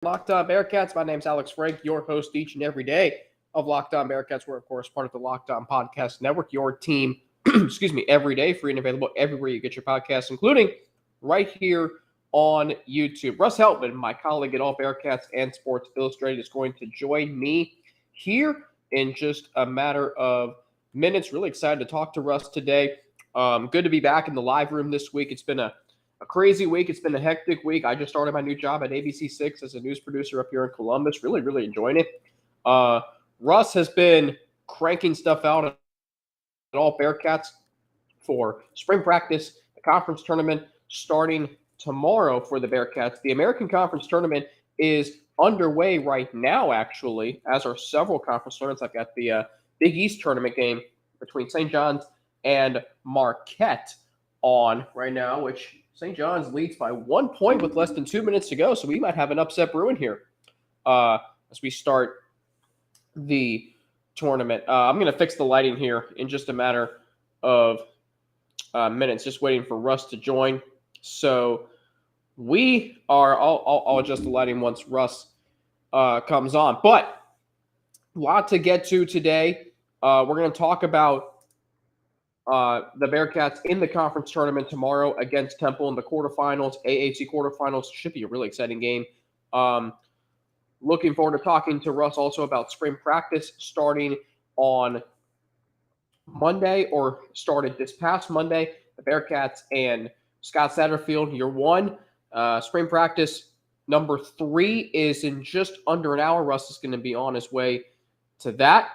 Locked On Bearcats. My name's Alex Frank, your host each and every day of Locked On Bearcats. We're, of course, part of the Locked On Podcast Network, your team, every day, free and available everywhere you get your podcasts, including right here on YouTube. Russ Heltman, my colleague at All Bearcats and Sports Illustrated, is going to join me here in just a matter of minutes. Really excited to talk to Russ today. Good to be back in the live room this week. It's been a crazy week. It's been a hectic week. I just started my new job at ABC6 as a news producer up here in Columbus. Really enjoying it. Russ has been cranking stuff out at All Bearcats for spring practice, the conference tournament starting tomorrow for the Bearcats. The American Conference Tournament is underway right now, actually, as are several conference tournaments. I've got the Big East tournament game between St. John's and Marquette on right now, which St. John's leads by 1 point with less than 2 minutes to go, so we might have an upset brewing here as we start the tournament. I'm going to fix the lighting here in just a matter of minutes, just waiting for Russ to join. So we are, I'll adjust the lighting once Russ comes on. But a lot to get to today. We're going to talk about the Bearcats in the conference tournament tomorrow against Temple in the quarterfinals, AAC quarterfinals. Should be a really exciting game. Looking forward to talking to Russ also about spring practice starting on Monday, or started this past Monday. The Bearcats and Scott Satterfield, year one. Spring practice number 3 is in just under an hour. Russ is going to be on his way to that.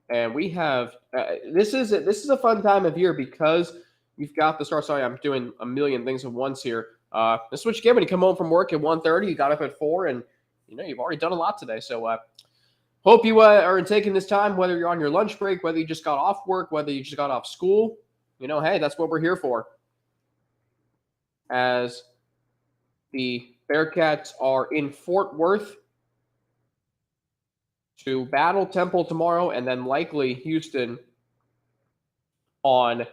And we have this is a fun time of year because you've got the start. Sorry, I'm doing a million things at once here. This is what you get when you come home from work at 1:30. You got up at 4, and you've already done a lot today. So hope you are taking this time, whether you're on your lunch break, whether you just got off work, whether you just got off school. Hey, that's what we're here for. As the Bearcats are in Fort Worth to battle Temple tomorrow, and then likely Houston on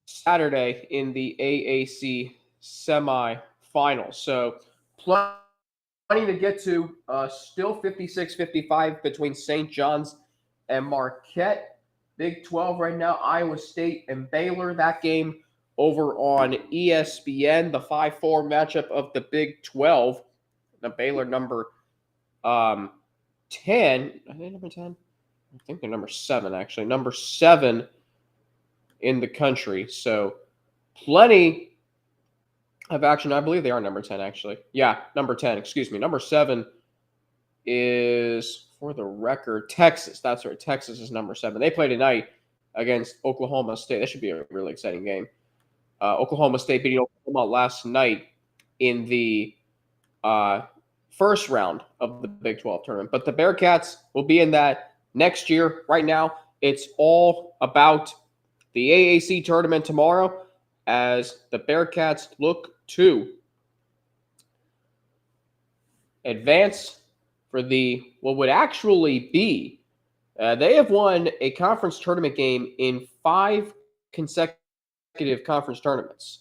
Saturday in the AAC semifinals. So plenty to get to. Still 56-55 between St. John's and Marquette. Big 12 right now, Iowa State and Baylor. That game over on ESPN, the 5-4 matchup of the Big 12. The Baylor number 10. Are they number 10? I think they're number 7, actually. Number 7 in the country. So plenty of action. I believe they are number 10, actually. Yeah, number 10. Excuse me. Number 7 is, for the record, Texas. That's right. Texas is number 7. They play tonight against Oklahoma State. That should be a really exciting game. Oklahoma State beating Oklahoma last night in the first round of the Big 12 tournament. But the Bearcats will be in that next year. Right now, it's all about the AAC tournament tomorrow as the Bearcats look to advance for what would actually be, they have won a conference tournament game in 5 consecutive conference tournaments.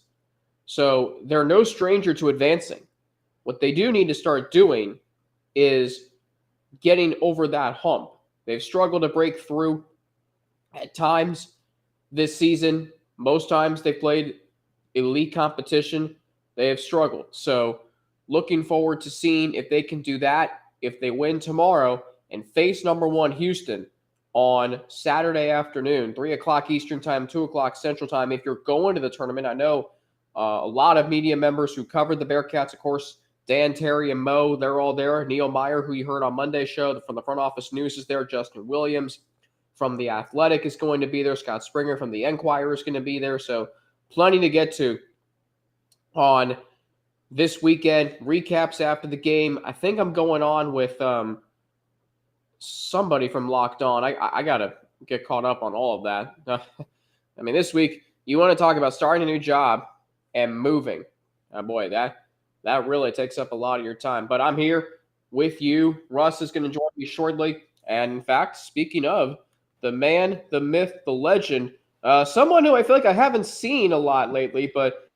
So they're no stranger to advancing. What they do need to start doing is getting over that hump. They've struggled to break through at times this season. Most times they played elite competition, they have struggled. So looking forward to seeing if they can do that, if they win tomorrow and face number 1 Houston on Saturday afternoon, 3 o'clock Eastern time, 2 o'clock Central time. If you're going to the tournament, I know a lot of media members who covered the Bearcats, of course, Dan, Terry, and Mo, they're all there. Neil Meyer, who you heard on Monday's show from the Front Office News, is there. Justin Williams from The Athletic is going to be there. Scott Springer from The Enquirer is going to be there. So plenty to get to on this weekend. Recaps after the game. I think I'm going on with somebody from Locked On. I got to get caught up on all of that. I mean, this week, you want to talk about starting a new job and moving. Boy, that really takes up a lot of your time. But I'm here with you. Russ is going to join me shortly. And in fact, speaking of the man, the myth, the legend, someone who I feel like I haven't seen a lot lately, but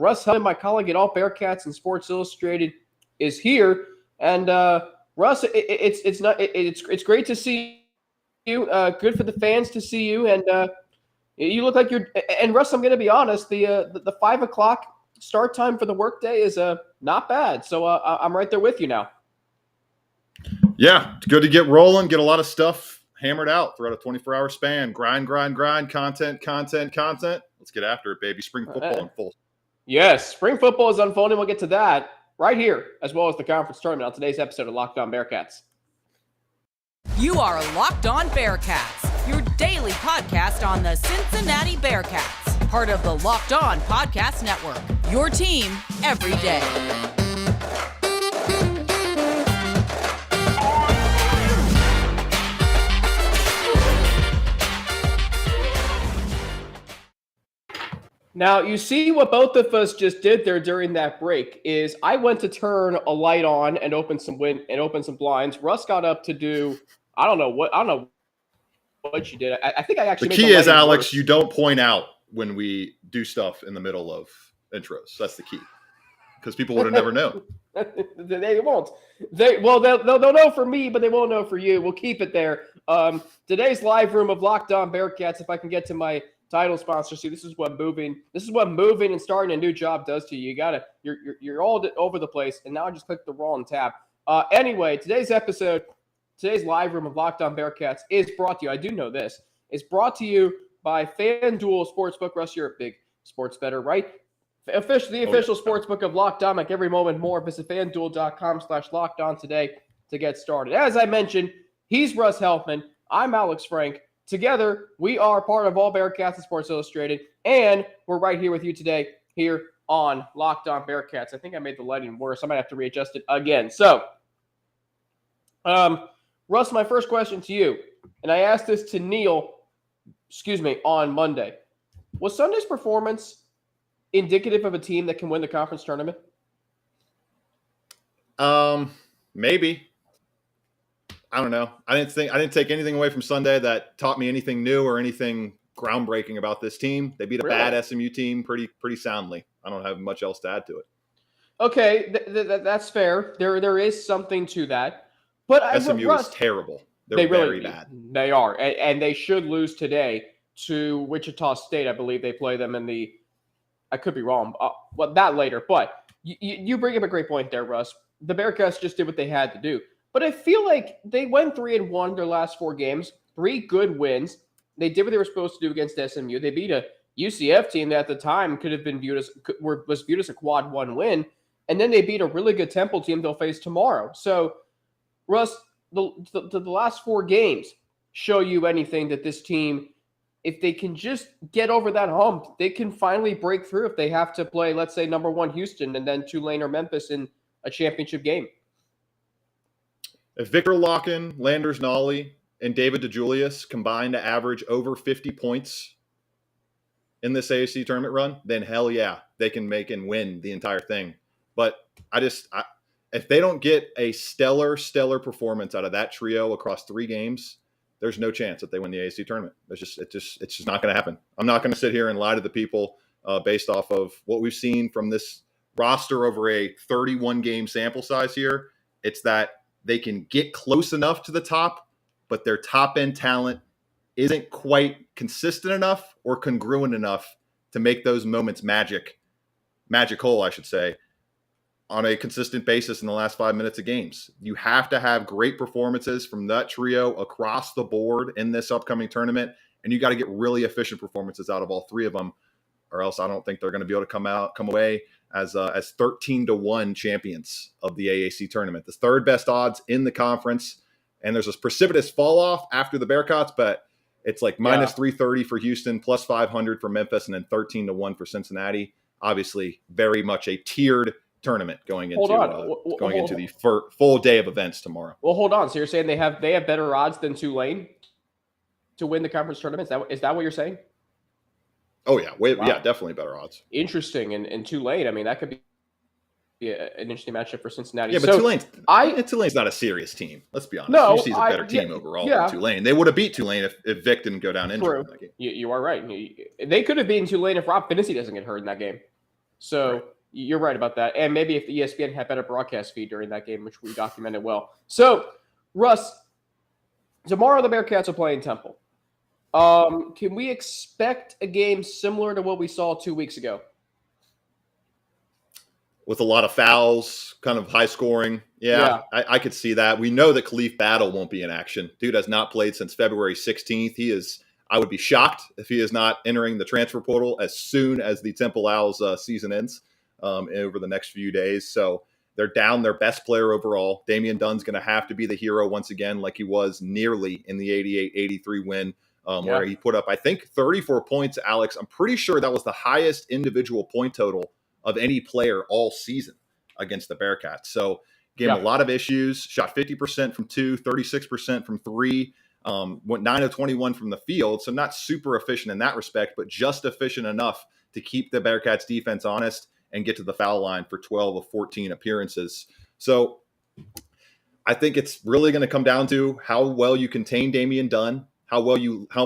Russ Heltman, my colleague at All Bearcats and Sports Illustrated, is here. And Russ, it's great to see you. Good for the fans to see you. And you look like you're. And Russ, I'm going to be honest. The 5 o'clock start time for the workday is not bad. So I'm right there with you now. Yeah, it's good to get rolling, get a lot of stuff hammered out throughout a 24-hour span. Grind, content. Let's get after it, baby. Spring football in full. Yes, spring football is unfolding. We'll get to that right here, as well as the conference tournament on today's episode of Locked On Bearcats. You are Locked On Bearcats, your daily podcast on the Cincinnati Bearcats, part of the Locked On Podcast Network, your team every day. Now, you see what both of us just did there during that break is I went to turn a light on and open some blinds. Russ got up to do I don't know what you did. I think I actually the key is, Alex, worse. You don't point out when we do stuff in the middle of intros. That's the key. Because people would have never known. They won't. They'll know for me, but they won't know for you. We'll keep it there. Today's live room of Locked On Bearcats, if I can get to my title sponsor. See, this is what moving and starting a new job does to you. You're all over the place, and now I just clicked the wrong tab. Anyway, today's live room of Locked On Bearcats is brought to you. I do know this. It's brought to you by FanDuel Sportsbook. Russ, you're a big sports bettor, right? The official sportsbook of Locked On. Make every moment more. Visit FanDuel.com/LockedOn today to get started. As I mentioned, he's Russ Heltman. I'm Alex Frank. Together, we are part of All Bearcats and Sports Illustrated, and we're right here with you today here on Locked On Bearcats. I think I made the lighting worse. I might have to readjust it again. So, Russ, my first question to you, and I asked this to Neil, on Monday. Was Sunday's performance indicative of a team that can win the conference tournament? Maybe. I don't know. I didn't take anything away from Sunday that taught me anything new or anything groundbreaking about this team. They beat a bad SMU team pretty soundly. I don't have much else to add to it. Okay, that's fair. There is something to that. But SMU is terrible. They're very bad. They are, and they should lose today to Wichita State. I believe they play them in the. I could be wrong. That later. But you bring up a great point there, Russ. The Bearcats just did what they had to do. But I feel like they went 3-1 their last 4 games, 3 good wins. They did what they were supposed to do against SMU. They beat a UCF team that at the time was viewed as a quad 1 win, and then they beat a really good Temple team they'll face tomorrow. So, Russ, the last 4 games show you anything that this team, if they can just get over that hump, they can finally break through if they have to play, let's say, number 1 Houston and then Tulane or Memphis in a championship game. If Victor Locken, Landers Nolly, and David DeJulius combine to average over 50 points in this AAC tournament run, then hell yeah, they can make and win the entire thing. But if they don't get a stellar performance out of that trio across 3 games, there's no chance that they win the AAC tournament. It's just not going to happen. I'm not going to sit here and lie to the people based off of what we've seen from this roster over a 31-game sample size here. It's that they can get close enough to the top, but their top-end talent isn't quite consistent enough or congruent enough to make those moments magical, I should say, on a consistent basis in the last 5 minutes of games. You have to have great performances from that trio across the board in this upcoming tournament, and you got to get really efficient performances out of all 3 of them, or else I don't think they're going to be able to come away as 13-1 champions of the AAC tournament. The 3rd best odds in the conference, and there's a precipitous fall off after the Bearcats, but it's like minus 330 for Houston, plus 500 for Memphis, and then 13-1 for Cincinnati. Obviously, very much a tiered tournament going into the full day of events tomorrow. Well, hold on. So you're saying they have better odds than Tulane to win the conference tournament? Is that what you're saying? Oh, yeah. Yeah, definitely better odds. Interesting. And Tulane, I mean, that could be an interesting matchup for Cincinnati. Yeah, but Tulane's not a serious team. Let's be honest. No, UC's a better team overall than Tulane. They would have beat Tulane if Vic didn't go down injured in that game. You are right. They could have beaten Tulane if Rob Finney doesn't get hurt in that game. So Right. you're right about that. And maybe if the ESPN had better broadcast feed during that game, which we documented well. So, Russ, tomorrow the Bearcats are playing Temple. Can we expect a game similar to what we saw 2 weeks ago? With a lot of fouls, kind of high scoring. Yeah, Yeah. I could see that. We know that Khalif Battle won't be in action. Dude has not played since February 16th. I would be shocked if he is not entering the transfer portal as soon as the Temple Owls season ends over the next few days. So they're down their best player overall. Damian Dunn's going to have to be the hero once again, like he was nearly in the 88-83 win, where he put up, I think, 34 points, Alex. I'm pretty sure that was the highest individual point total of any player all season against the Bearcats. So gave him a lot of issues, shot 50% from 2, 36% from 3, went 9 of 21 from the field. So not super efficient in that respect, but just efficient enough to keep the Bearcats defense honest and get to the foul line for 12 of 14 appearances. So I think it's really going to come down to how well you contain Damian Dunn, how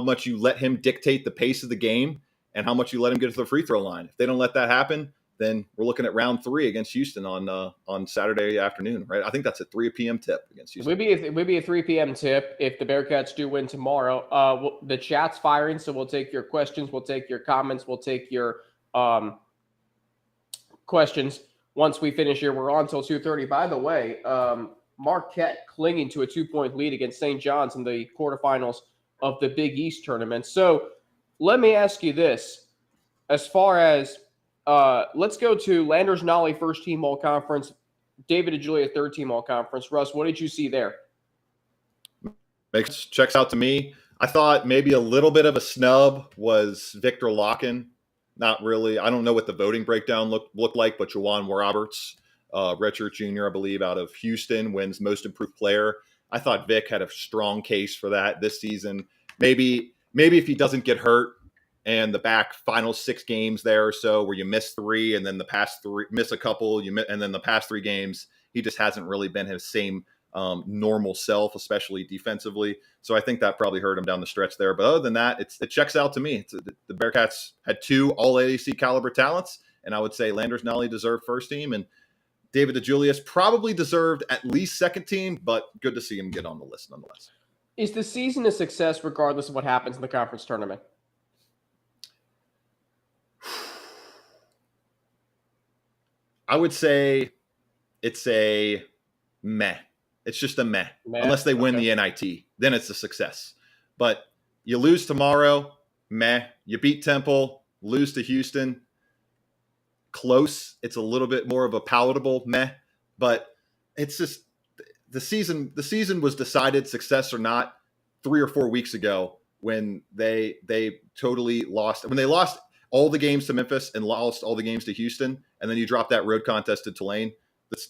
much you let him dictate the pace of the game, and how much you let him get to the free throw line. If they don't let that happen, then we're looking at round 3 against Houston on Saturday afternoon, right? I think that's a 3 p.m. tip against Houston. It would be a 3 p.m. tip if the Bearcats do win tomorrow. The chat's firing, so we'll take your questions, we'll take your comments, we'll take your questions once we finish here. We're on until 2:30. By the way, Marquette clinging to a 2-point lead against St. John's in the quarterfinals of the Big East tournament. So let me ask you this. As far as let's go to Landers Nolly first team all conference, David DeJulia third team all conference. Russ, what did you see there? Checks out to me. I thought maybe a little bit of a snub was Victor Locken. Not really. I don't know what the voting breakdown looked like, but Juwan Roberts, redshirt junior, I believe, out of Houston, wins most improved player. I thought Vic had a strong case for that this season. Maybe if he doesn't get hurt, and the final 6 games there or so where you miss 3 and then the past 3 miss a couple, and then the past 3 games, he just hasn't really been his same normal self, especially defensively. So I think that probably hurt him down the stretch there. But other than that, it checks out to me. The Bearcats had 2 all AAC caliber talents, and I would say Landers Nolly deserved first team, and David DeJulius probably deserved at least second team, but good to see him get on the list nonetheless. Is the season a success regardless of what happens in the conference tournament? I would say it's a meh. It's just a meh. Unless they win the NIT, then it's a success. But you lose tomorrow, meh. You beat Temple, lose to Houston, close. It's a little bit more of a palatable meh. But it's just the season. The season was decided, success or not, 3 or 4 weeks ago when they totally lost. When they lost all the games to Memphis and lost all the games to Houston, and then you drop that road contest to Tulane,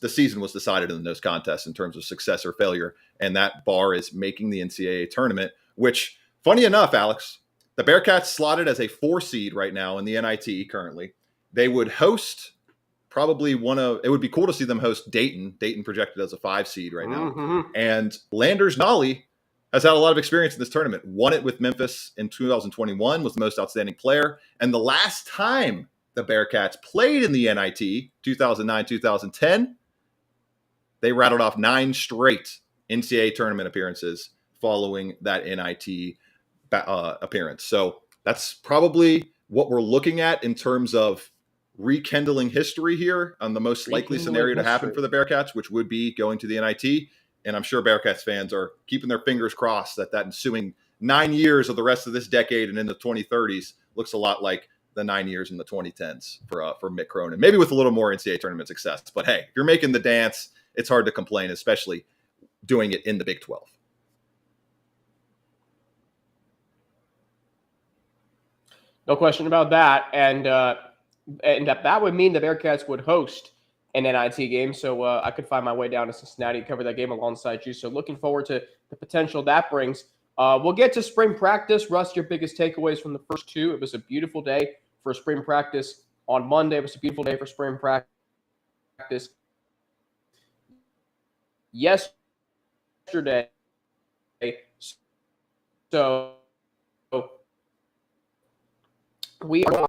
the season was decided in those contests in terms of success or failure, and that bar is making the NCAA tournament, which, funny enough, Alex, the Bearcats slotted as a 4 seed right now in the NIT currently. They would host it would be cool to see them host Dayton. Dayton projected as a 5 seed right now. Mm-hmm. And Landers Nolly has had a lot of experience in this tournament. Won it with Memphis in 2021, was the most outstanding player. And the last time the Bearcats played in the NIT, 2009-2010, they rattled off 9 straight NCAA tournament appearances following that NIT appearance. So that's probably what we're looking at in terms of rekindling history here on the most likely scenario to happen for the Bearcats, which would be going to the NIT. And I'm sure Bearcats fans are keeping their fingers crossed that ensuing 9 years of the rest of this decade and in the 2030s looks a lot like the 9 years in the 2010s for Mick Cronin, maybe with a little more NCAA tournament success. But hey, if you're making the dance, it's hard to complain, especially doing it in the Big 12. No question about that. And that would mean the Bearcats would host an NIT game. So I could find my way down to Cincinnati and cover that game alongside you. So looking forward to the potential that brings. We'll get to spring practice. Russ, your biggest takeaways from the first 2. It was a beautiful day for spring practice on Monday. It was a beautiful day for spring practice yesterday. So we are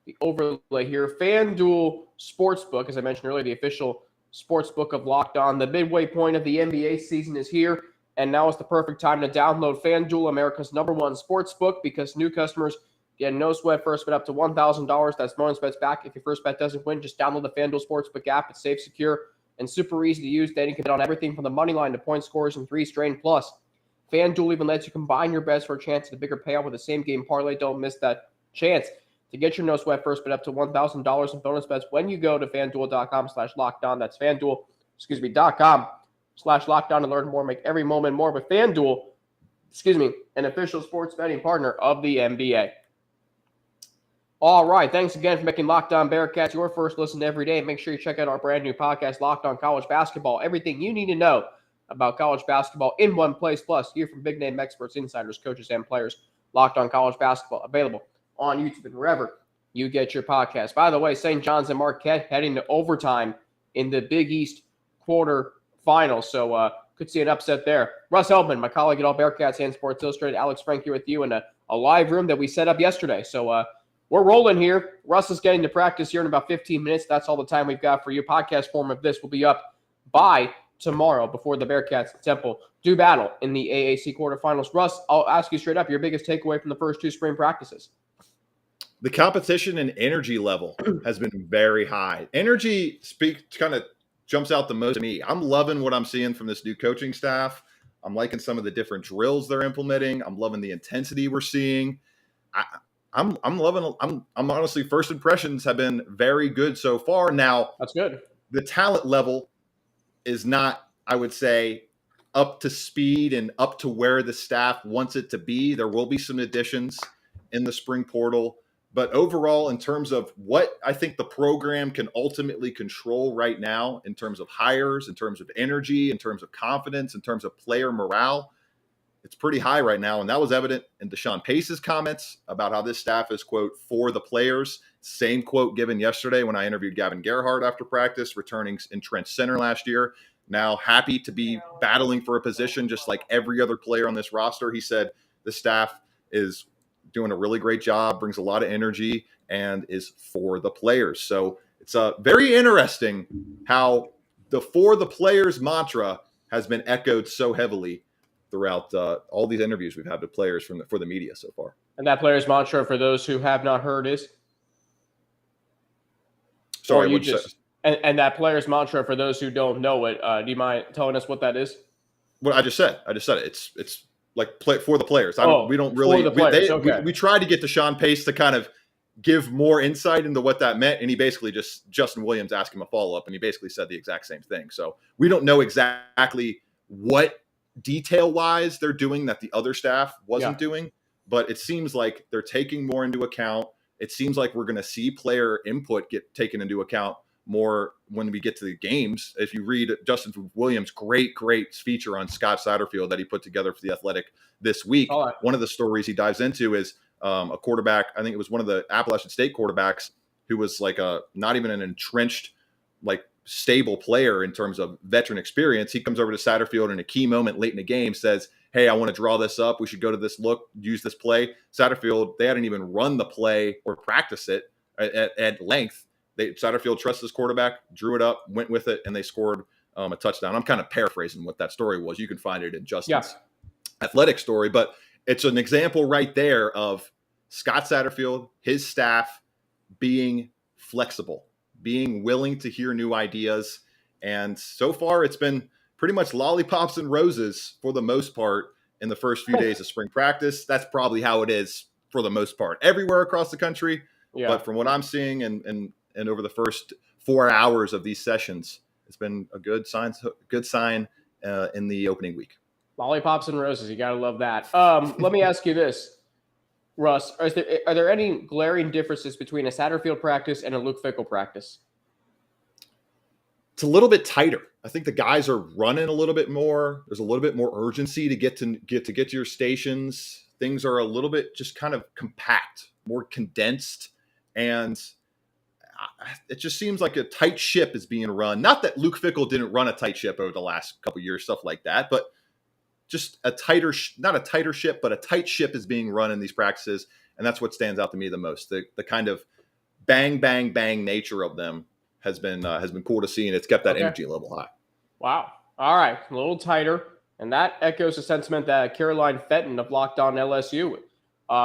the overlay here. FanDuel Sportsbook, as I mentioned earlier, the official sportsbook of Locked On. The midway point of the NBA season is here, and now is the perfect time to download FanDuel, America's #1 sportsbook, because new customers get no sweat first bet up to $1,000. That's bonus bets back if your first bet doesn't win. Just download the FanDuel Sportsbook app. It's safe, secure, and super easy to use. Then you can bet on everything from the money line to point scores and 3 strain plus. FanDuel even lets you combine your bets for a chance at a bigger payout with a same-game parlay. Don't miss that chance to get your no-sweat first bet up to $1,000 in bonus bets when you go to FanDuel.com/lockedon. That's FanDuel.com/lockedon to learn more. Make every moment more with FanDuel, an official sports betting partner of the NBA. All right, thanks again for making Locked On Bearcats your first listen every day. Make sure you check out our brand new podcast, Locked On College Basketball. Everything you need to know about college basketball in one place. Plus, hear from big-name experts, insiders, coaches, and players. Locked On College Basketball, available on YouTube and wherever you get your podcast. By the way, St. John's and Marquette heading to overtime in the Big East quarterfinals. So could see an upset there. Russ Heltman, my colleague at All Bearcats and Sports Illustrated. Alex Frank here with you in a live room that we set up yesterday. So we're rolling here. Russ is getting to practice here in about 15 minutes. That's all the time we've got for you. Podcast form of this will be up by tomorrow before the Bearcats and Temple do battle in the AAC quarterfinals. Russ, I'll ask you straight up, your biggest takeaway from the first 2 spring practices. The competition and energy level has been very high. Energy kind of jumps out the most to me. I'm loving what I'm seeing from this new coaching staff. I'm liking some of the different drills they're implementing. I'm loving the intensity we're seeing. I'm honestly, first impressions have been very good so far. Now, that's good. The talent level is not, I would say, up to speed and up to where the staff wants it to be. There will be some additions in the spring portal. But overall, in terms of what I think the program can ultimately control right now, in terms of hires, in terms of energy, in terms of confidence, in terms of player morale, it's pretty high right now. And that was evident in Deshaun Pace's comments about how this staff is, quote, for the players. Same quote given yesterday when I interviewed Gavin Gerhardt after practice, returning in Trent Center last year. Now happy to be battling for a position just like every other player on this roster. He said the staff is doing a really great job, brings a lot of energy, and is for the players. So it's very interesting how the for the players mantra has been echoed so heavily throughout all these interviews we've had with players for the media so far. And that players mantra, for those who have not heard, is? Sorry, you just and that players mantra, for those who don't know it, do you mind telling us what that is? What I just said it. It's like play for the players. We don't really. We tried to get Deshaun Pace to kind of give more insight into what that meant, and he basically Justin Williams asked him a follow up, and he basically said the exact same thing. So we don't know exactly what detail wise they're doing that the other staff wasn't doing, but it seems like they're taking more into account. It seems like we're going to see player input get taken into account more when we get to the games. If you read Justin Williams' great feature on Scott Satterfield that he put together for The Athletic this week, one of the stories he dives into is a quarterback, I think it was one of the Appalachian State quarterbacks, who was like not even an entrenched, like stable player in terms of veteran experience. He comes over to Satterfield in a key moment late in the game, says, "Hey, I want to draw this up. We should go to this look, use this play." Satterfield, they hadn't even run the play or practice it at length. Satterfield trusts his quarterback, drew it up, went with it, and they scored a touchdown. I'm kind of paraphrasing what that story was. You can find it in Justin's Athletic story, but it's an example right there of Scott Satterfield, his staff being flexible, being willing to hear new ideas. And so far, it's been pretty much lollipops and roses for the most part in the first few days of spring practice. That's probably how it is for the most part everywhere across the country. Yeah. But from what I'm seeing and over the first 4 hours of these sessions, it's been a good sign in the opening week. Lollipops and roses. You got to love that. Let me ask you this, Russ. Are there any glaring differences between a Satterfield practice and a Luke Fickell practice? It's a little bit tighter. I think the guys are running a little bit more. There's a little bit more urgency to get to your stations. Things are a little bit just kind of compact, more condensed, and it just seems like a tight ship is being run. Not that Luke Fickell didn't run a tight ship over the last couple of years, stuff like that, but just not a tighter ship, but a tight ship is being run in these practices. And that's what stands out to me the most. The kind of bang, bang, bang nature of them has been cool to see, and it's kept that energy level high. Wow. All right. A little tighter. And that echoes the sentiment that Caroline Fenton of Locked On LSU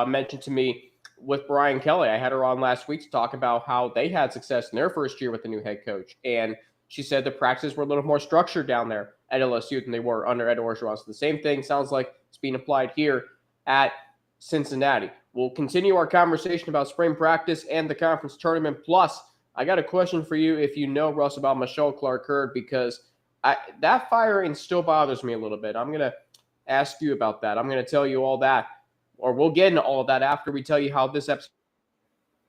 mentioned to me with Brian Kelly. I had her on last week to talk about how they had success in their first year with the new head coach. And she said the practices were a little more structured down there at LSU than they were under Ed Orgeron. So the same thing sounds like it's being applied here at Cincinnati. We'll continue our conversation about spring practice and the conference tournament. Plus, I got a question for you if you know, Russ, about Michelle Clark-Hurd, because that firing still bothers me a little bit. I'm going to ask you about that. I'm going to tell you all that, or we'll get into all of that after we tell you how this episode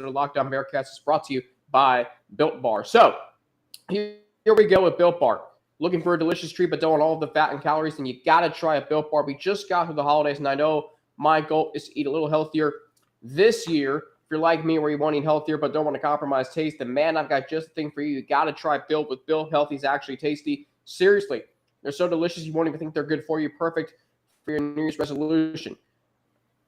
of Locked On Bearcats is brought to you by Built Bar. So here we go with Built Bar. Looking for a delicious treat but don't want all of the fat and calories, then you got to try a Built Bar. We just got through the holidays, and I know my goal is to eat a little healthier this year. If you're like me where you want to eat healthier but don't want to compromise taste, then man, I've got just the thing for you. You got to try Built with Built. Healthy is actually tasty. Seriously, they're so delicious you won't even think they're good for you. Perfect for your New Year's resolution.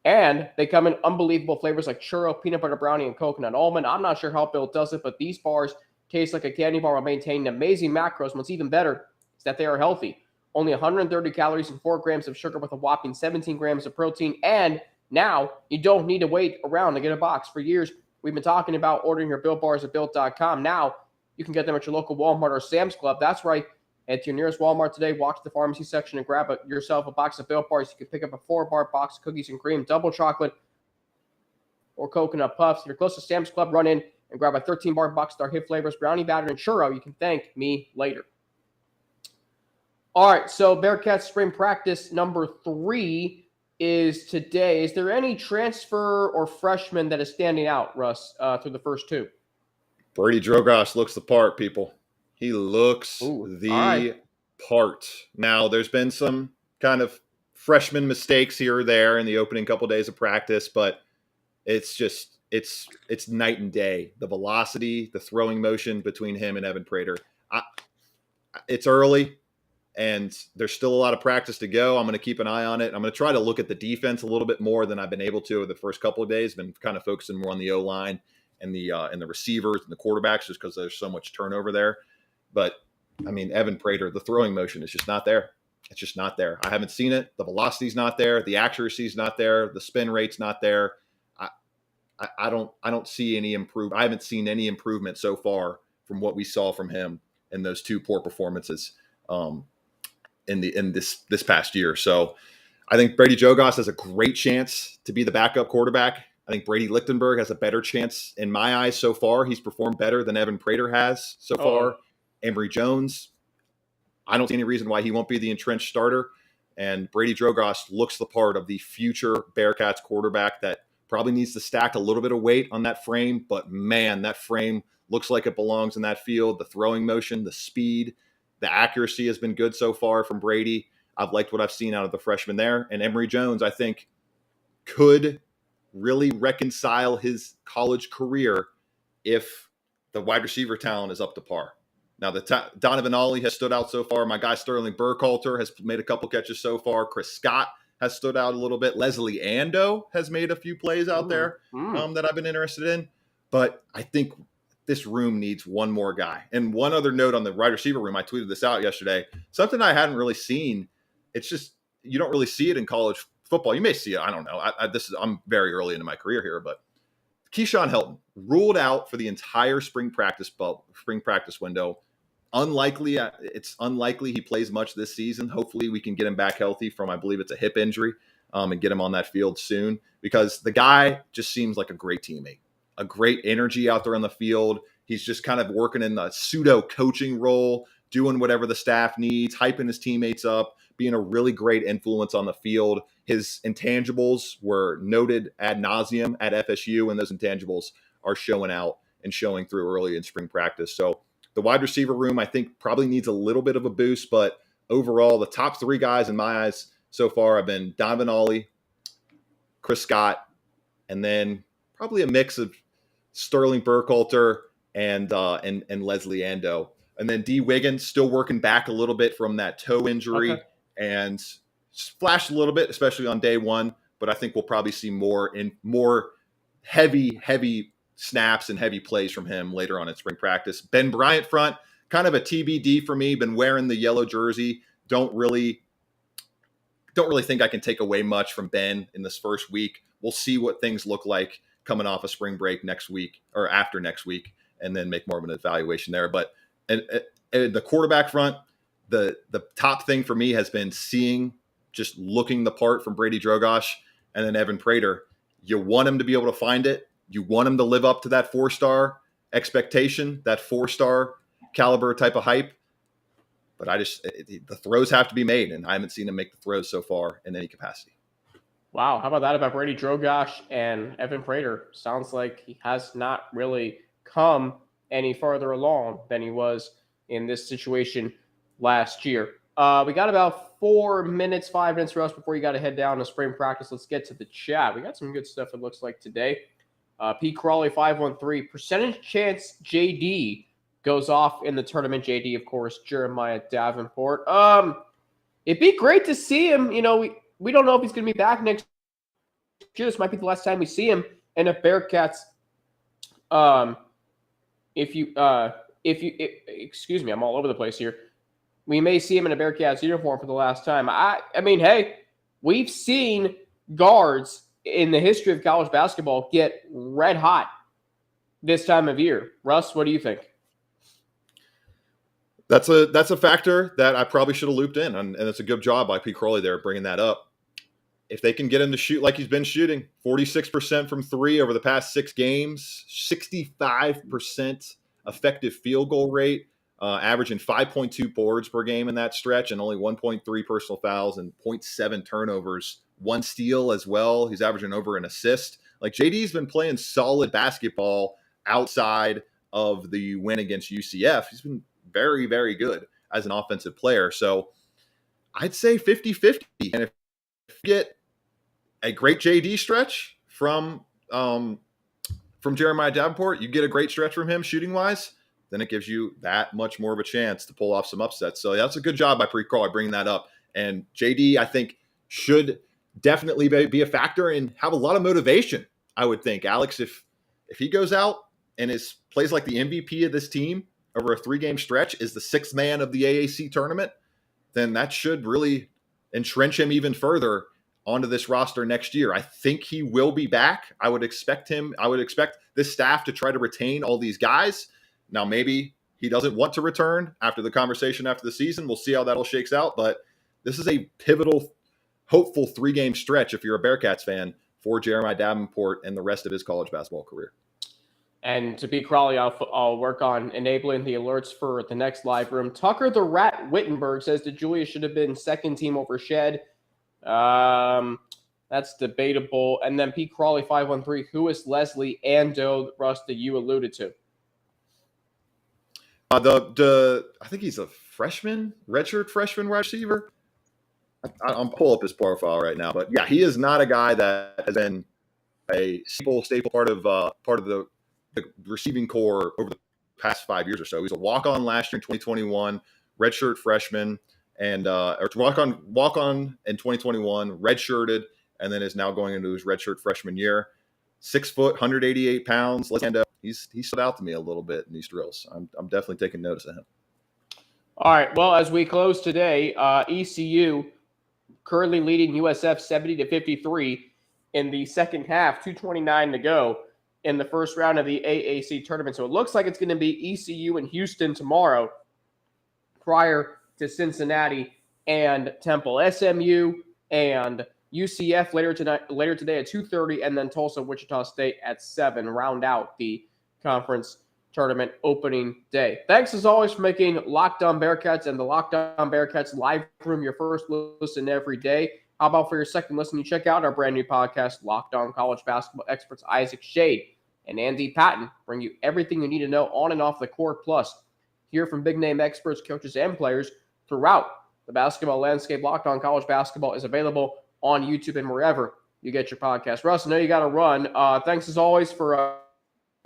And they come in unbelievable flavors like churro, peanut butter brownie, and coconut almond. I'm not sure how Built does it, but these bars taste like a candy bar while maintaining amazing macros. What's even better is that they are healthy. Only 130 calories and 4 grams of sugar with a whopping 17 grams of protein. And now you don't need to wait around to get a box. For years, we've been talking about ordering your Built Bars at Built.com. Now you can get them at your local Walmart or Sam's Club. That's right. Head to your nearest Walmart today, walk to the pharmacy section, and grab yourself a box of Built Bars. You can pick up a 4-bar box of cookies and cream, double chocolate, or coconut puffs. If you're close to Sam's Club, run in and grab a 13-bar box of our hit flavors, brownie batter, and churro. You can thank me later. All right, so Bearcats spring practice number 3 is today. Is there any transfer or freshman that is standing out, Russ, through the first 2? Brady Drogosh looks the part, people. He looks the part. Now, there's been some kind of freshman mistakes here or there in the opening couple days of practice, but it's just it's night and day. The velocity, the throwing motion between him and Evan Prater. It's early, and there's still a lot of practice to go. I'm going to keep an eye on it. I'm going to try to look at the defense a little bit more than I've been able to over the first couple of days. Been kind of focusing more on the O-line and the receivers and the quarterbacks just because there's so much turnover there. But, I mean, Evan Prater, the throwing motion is just not there. It's just not there. I haven't seen it. The velocity's not there. The accuracy's not there. The spin rate's not there. I don't see any I haven't seen any improvement so far from what we saw from him in those 2 poor performances in this past year. So I think Brady Drogosh has a great chance to be the backup quarterback. I think Brady Lichtenberg has a better chance in my eyes so far. He's performed better than Evan Prater has so far. Emory Jones, I don't see any reason why he won't be the entrenched starter. And Brady Drogosh looks the part of the future Bearcats quarterback that probably needs to stack a little bit of weight on that frame. But, man, that frame looks like it belongs in that field. The throwing motion, the speed, the accuracy has been good so far from Brady. I've liked what I've seen out of the freshman there. And Emory Jones, I think, could really reconcile his college career if the wide receiver talent is up to par. Now, Donovan Ollie has stood out so far. My guy Sterling Burkhalter has made a couple catches so far. Chris Scott has stood out a little bit. Leslie Ando has made a few plays out there that I've been interested in. But I think this room needs one more guy. And one other note on the wide receiver room, I tweeted this out yesterday. Something I hadn't really seen. It's just you don't really see it in college football. You may see it. I don't know. I'm very early into my career here, but Keyshawn Helton ruled out for the entire spring practice window. It's unlikely he plays much this season. Hopefully we can get him back healthy from, I believe it's a hip injury, and get him on that field soon, because the guy just seems like a great teammate, a great energy out there on the field. He's just kind of working in the pseudo coaching role, doing whatever the staff needs, hyping his teammates up, being a really great influence on the field. His intangibles were noted ad nauseum at FSU, and those intangibles are showing out and showing through early in spring practice. So the wide receiver room, I think, probably needs a little bit of a boost, but overall, the top 3 guys in my eyes so far have been Donovan Ollie, Chris Scott, and then probably a mix of Sterling Burkhalter and Leslie Ando. And then D. Wiggins still working back a little bit from that toe injury and flashed a little bit, especially on day 1, but I think we'll probably see more heavy snaps and heavy plays from him later on in spring practice. Ben Bryant front, kind of a TBD for me. Been wearing the yellow jersey. Don't really think I can take away much from Ben in this first week. We'll see what things look like coming off of spring break next week or after next week, and then make more of an evaluation there. But and the quarterback front, the top thing for me has been just looking the part from Brady Drogosh and then Evan Prater. You want him to be able to find it. You want him to live up to that 4-star expectation, that 4-star caliber type of hype. But the throws have to be made, and I haven't seen him make the throws so far in any capacity. Wow, how about that about Brady Drogosh and Evan Prater? Sounds like he has not really come any further along than he was in this situation last year. We got about 5 minutes, Russ, before you got to head down to spring practice. Let's get to the chat. We got some good stuff, it looks like, today. P. Crawley 513, percentage chance JD goes off in the tournament. JD, of course, Jeremiah Davenport. It'd be great to see him. You know, we don't know if he's going to be back next year. This might be the last time we see him. And if Bearcats, excuse me, I'm all over the place here. We may see him in a Bearcats uniform for the last time. I mean, hey, we've seen guards in the history of college basketball get red hot this time of year. Russ, what do you think? That's a factor that I probably should have looped in, and it's a good job by Pete Crowley there bringing that up. If they can get him to shoot like he's been shooting, 46% from three over the past 6 games, 65% effective field goal rate, averaging 5.2 boards per game in that stretch, and only 1.3 personal fouls and 0.7 turnovers, 1 steal as well. He's averaging over an assist. Like, JD's been playing solid basketball outside of the win against UCF. He's been very, very good as an offensive player. So I'd say 50-50. And if you get a great JD stretch from Jeremiah Davenport, you get a great stretch from him shooting-wise, then it gives you that much more of a chance to pull off some upsets. So that's a good job by Pete Crowley bringing that up. And JD, I think, should definitely be a factor and have a lot of motivation, I would think. Alex, if he goes out and plays like the MVP of this team over a 3-game stretch, is the 6th man of the AAC tournament, then that should really entrench him even further onto this roster next year. I think he will be back. I would expect this staff to try to retain all these guys. Now, maybe he doesn't want to return after the conversation after the season. We'll see how that all shakes out. But this is a pivotal, hopeful 3-game stretch, if you're a Bearcats fan, for Jeremiah Davenport and the rest of his college basketball career. And to be Crawley, I'll work on enabling the alerts for the next live room. Tucker the Rat Wittenberg says that Julia should have been second team over Shed. That's debatable. And then Pete Crawley 513, who is Leslie Ando, Russ, that you alluded to? I think he's a freshman, redshirt freshman wide receiver. I'll pull up his profile right now, but yeah, he is not a guy that has been a staple part of the receiving core over the past 5 years or so. He was a walk-on last year in 2021, redshirt freshman, and or walk-on in 2021, redshirted, and then is now going into his redshirt freshman year. 6 foot, 188 pounds. He stood out to me a little bit in these drills. I'm definitely taking notice of him. All right. Well, as we close today, ECU currently leading USF 70-53 in the second half, 2:29 to go in the first round of the AAC tournament. So it looks like it's going to be ECU and Houston tomorrow prior to Cincinnati and Temple. SMU and UCF later today at 2:30, and then Tulsa, Wichita State at 7, round out the conference tournament opening day. Thanks as always for making Locked On Bearcats and the Locked On Bearcats live room your first listen every day. How about for your second listen, you check out our brand new podcast, Locked On College Basketball experts Isaac Shade and Andy Patton bring you everything you need to know on and off the court. Plus, hear from big name experts, coaches, and players throughout the basketball landscape. Locked On College Basketball is available on YouTube and wherever you get your podcast. Russ, I know you got to run. Thanks as always for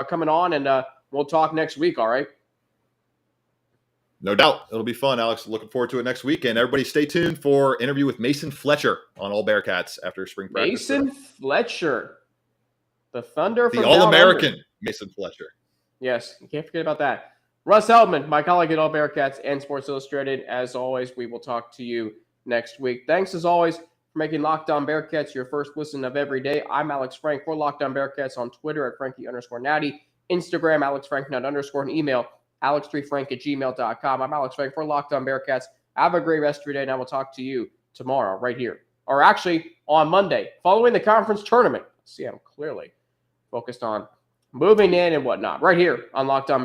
coming on, and we'll talk next week, all right? No doubt. It'll be fun, Alex. Looking forward to it next weekend. Everybody stay tuned for interview with Mason Fletcher on All Bearcats after spring practice. Mason Fletcher. The Thunder from The down All-American under. Mason Fletcher. Yes, you can't forget about that. Russ Heltman, my colleague at All Bearcats and Sports Illustrated. As always, we will talk to you next week. Thanks, as always, for making Locked On Bearcats your first listen of every day. I'm Alex Frank. We're Locked On Bearcats on Twitter at Frankie_Natty, Instagram, AlexFrankNut_, and email alex3frank@gmail.com. I'm Alex Frank. We're Locked On Bearcats. Have a great rest of your day, and I will talk to you tomorrow right here. Or actually, on Monday, following the conference tournament. See, I'm clearly focused on moving in and whatnot right here on Locked On